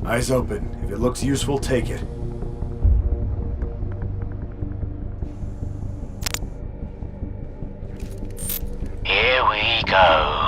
Eyes open. If it looks useful, take it. Here we go.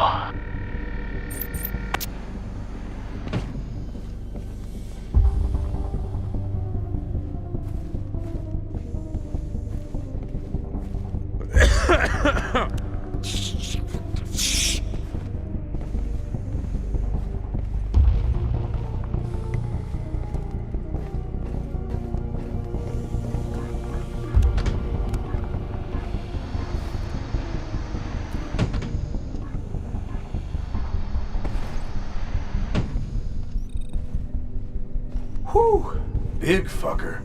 Whew. Big fucker.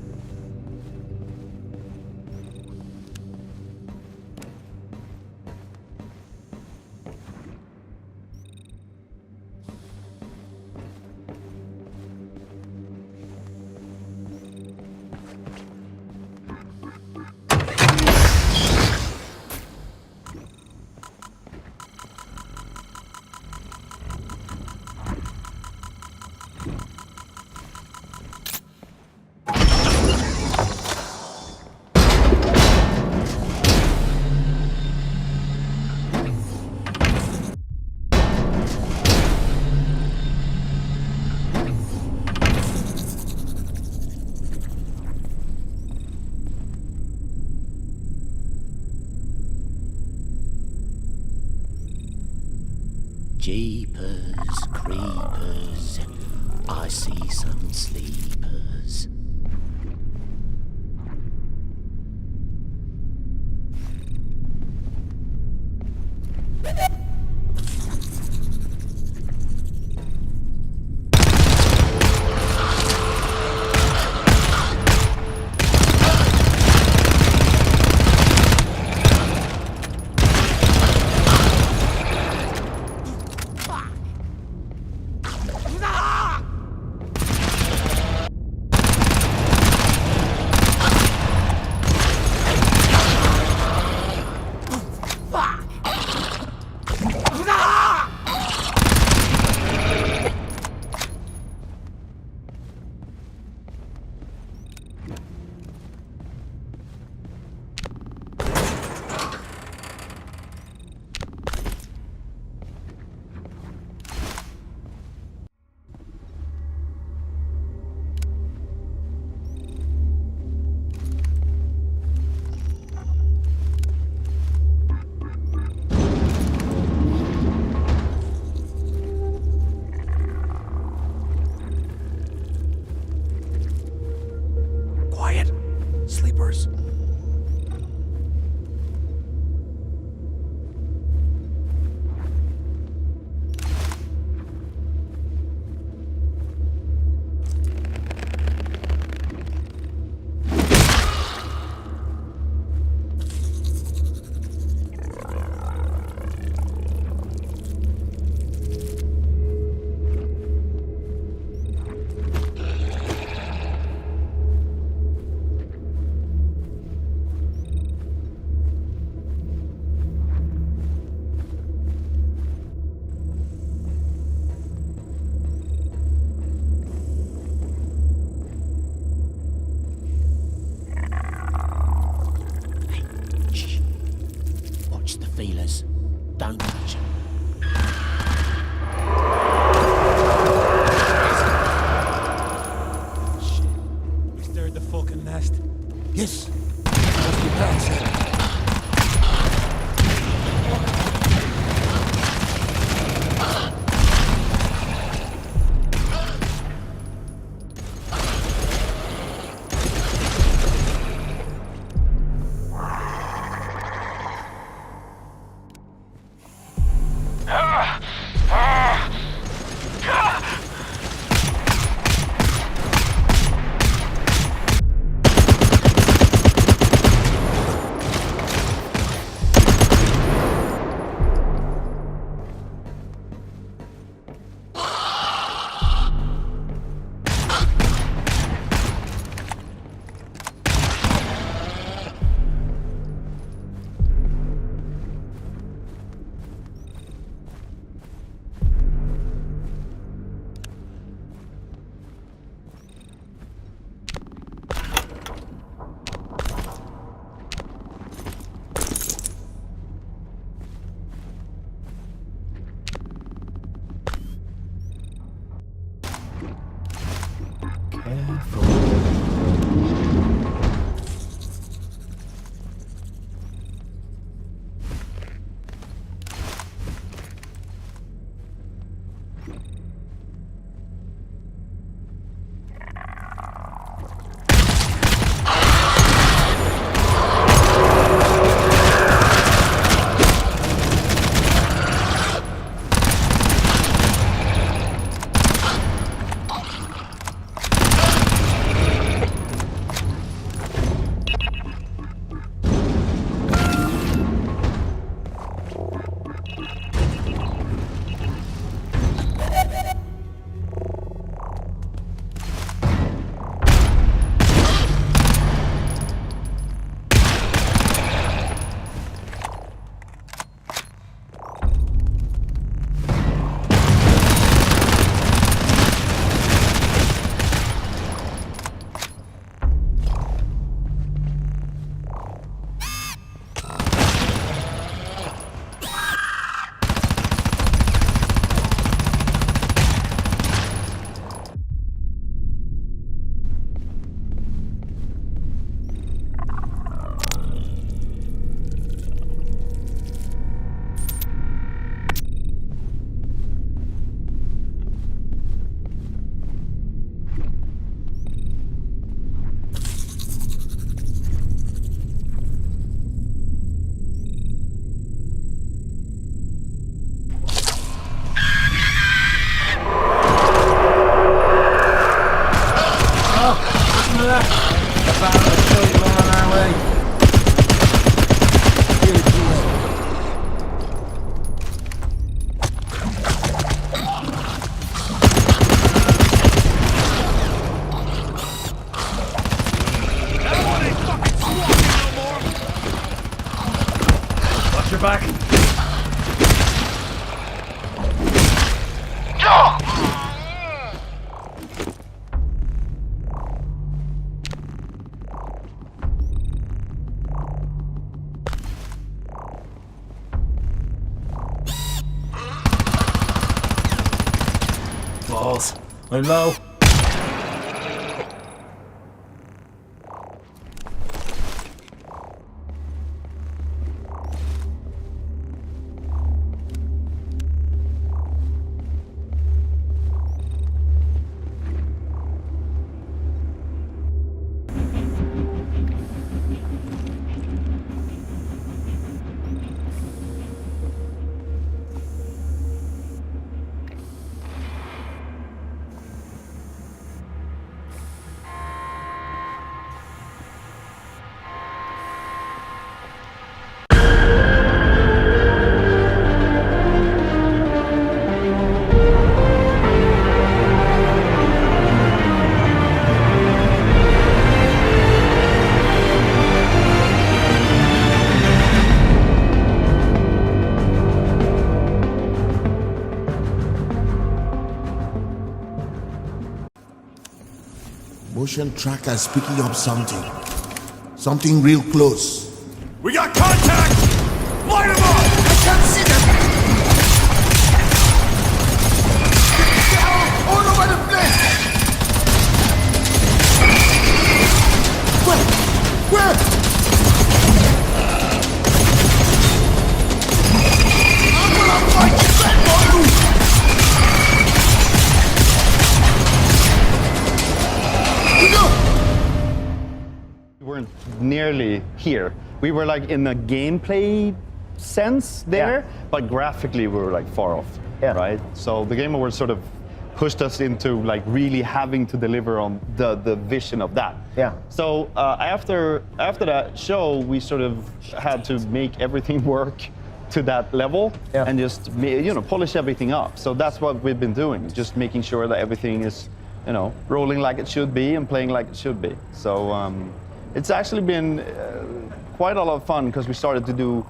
Jeepers, creepers, I see some sleepers. Quiet. Sleepers. Watch the feelers. Don't touch them. Shit. We stirred the fucking nest. Yes. Must be bad. Careful. Watch your back. Balls. I'm low. Motion tracker is picking up something. Something real close. We got contact! Light him up! I can't see them! They're all over the place! Where? I'm gonna fight you back for you! We weren't nearly here. We were like in a gameplay sense there, but graphically we were like far off, right? So the Game Awards sort of pushed us into like really having to deliver on the vision of that. Yeah. So after that show, we sort of had to make everything work to that level and just polish everything up. So that's what we've been doing, just making sure that everything is rolling like it should be and playing like it should be. So it's actually been quite a lot of fun because we started to do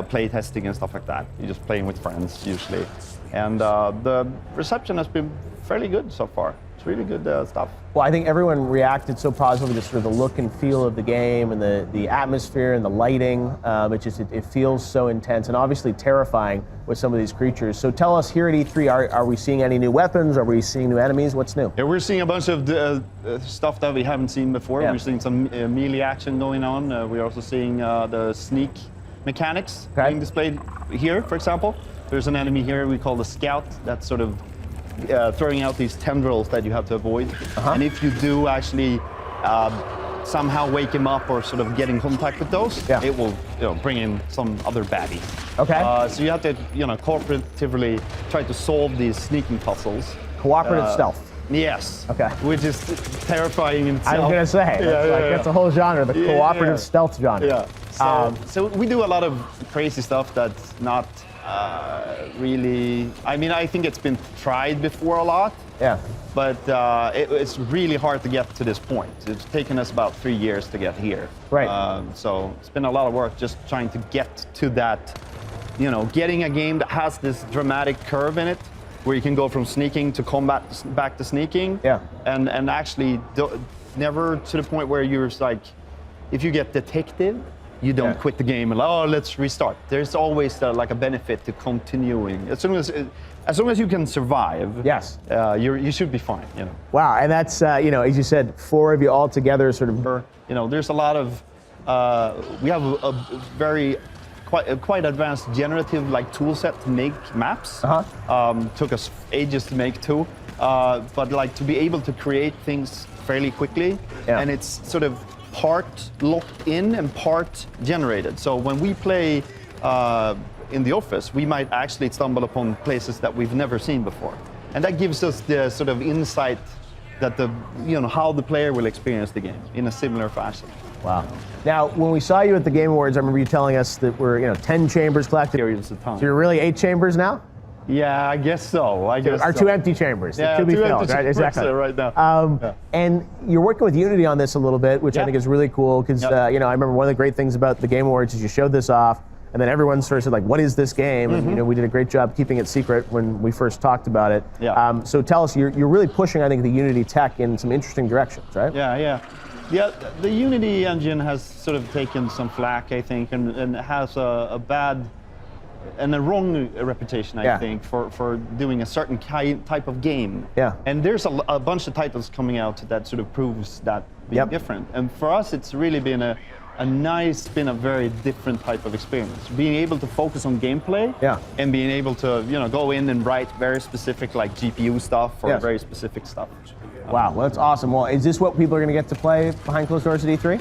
play testing and stuff like that. You're just playing with friends usually, and the reception has been fairly good so far. It's really good stuff. Well, I think everyone reacted so positively to sort of the look and feel of the game and the atmosphere and the lighting. It feels so intense and obviously terrifying with some of these creatures. So tell us, here at E3, are we seeing any new weapons? Are we seeing new enemies? What's new? Yeah, we're seeing a bunch of stuff that we haven't seen before. Yeah. We're seeing some melee action going on. We're also seeing the sneak mechanics being displayed here, for example. There's an enemy here we call the Scout that's sort of throwing out these tendrils that you have to avoid. And if you do actually somehow wake him up or sort of get in contact with those, it will bring in some other baddie. Okay. So you have to cooperatively try to solve these sneaking puzzles. Cooperative stealth. Yes. Okay. Which is terrifying in itself. I was going to say, that's a whole genre, the cooperative stealth genre. Yeah. So we do a lot of crazy stuff that's not really, I mean, I think it's been tried before a lot. Yeah. But it's really hard to get to this point. It's taken us about 3 years to get here. Right. So it's been a lot of work just trying to get to that, getting a game that has this dramatic curve in it, where you can go from sneaking to combat back to sneaking. Yeah. And actually never to the point where you're like, if you get detected, you don't quit the game and let's restart. There's always like a benefit to continuing. As long as you can survive, yes, you should be fine. Wow, and that's as you said, 4 of you all together, sort of. There's a lot of we have a very quite advanced generative tool set to make maps. Took us ages to make too, but to be able to create things fairly quickly, and it's sort of part locked in and part generated. So when we play in the office, we might actually stumble upon places that we've never seen before, and that gives us the sort of insight that how the player will experience the game in a similar fashion. Wow. Now, when we saw you at the Game Awards, I remember you telling us that we're 10 chambers collected. So you're really 8 chambers now? Yeah, I guess so. Our 2 empty chambers. Yeah, to be 2 filled, empty right? Exactly. Right now. And you're working with Unity on this a little bit, which I think is really cool because I remember one of the great things about the Game Awards is you showed this off, and then everyone sort of said what is this game? And we did a great job keeping it secret when we first talked about it. Yeah. So tell us, you're really pushing, I think, the Unity tech in some interesting directions, right? Yeah. The Unity engine has sort of taken some flack, I think, and has a bad and a wrong reputation, I think, for doing a certain type of game. Yeah. And there's a bunch of titles coming out that sort of proves that being different. And for us, it's really been a very different type of experience. Being able to focus on gameplay, and being able to go in and write very specific GPU stuff or very specific stuff. Wow, well, that's awesome. Well, is this what people are going to get to play behind closed doors at E3?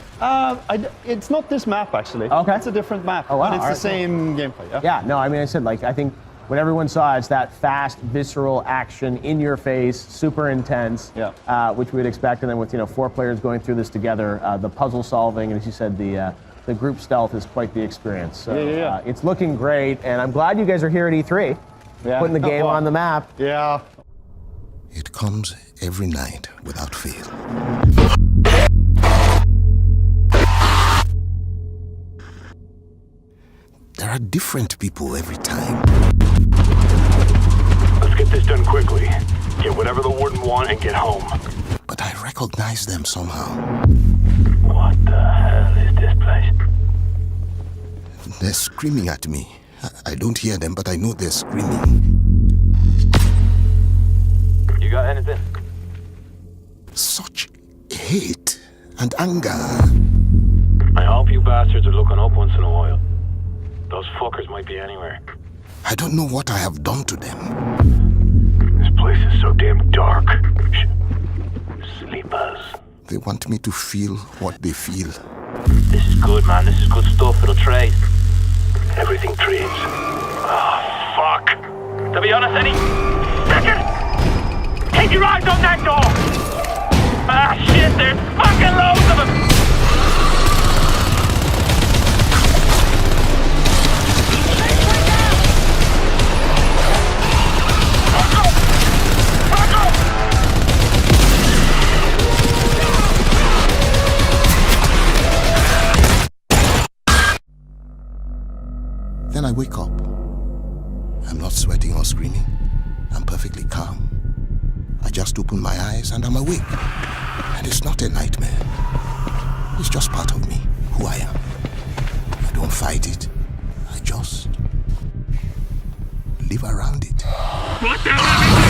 It's not this map, actually. Okay. It's a different map, oh, wow. but it's the same gameplay. Yeah, no, I mean, I said, I think what everyone saw is that fast, visceral action, in your face, super intense, which we'd expect. And then with 4 players going through this together, the puzzle solving, and as you said, the group stealth is quite the experience. So it's looking great, and I'm glad you guys are here at E3, putting the game on the map. Yeah. It comes every night without fail. There are different people every time. Let's get this done quickly. Get whatever the warden want and get home. But I recognize them somehow. What the hell is this place? They're screaming at me. I don't hear them, but I know they're screaming. You got anything? Such hate and anger. I hope you bastards are looking up once in a while. Those fuckers might be anywhere. I don't know what I have done to them. This place is so damn dark. Sleepers. They want me to feel what they feel. This is good, man. This is good stuff. It'll trade. Everything trades. Oh, fuck. To be honest, any second, take your eyes on that door. Ah, shit, there's fucking loads of them. Then I wake up. I'm not sweating or screaming. I'm perfectly calm. I just open my eyes and I'm awake. And it's not a nightmare. It's just part of me, who I am. I don't fight it. I just live around it. What the hell?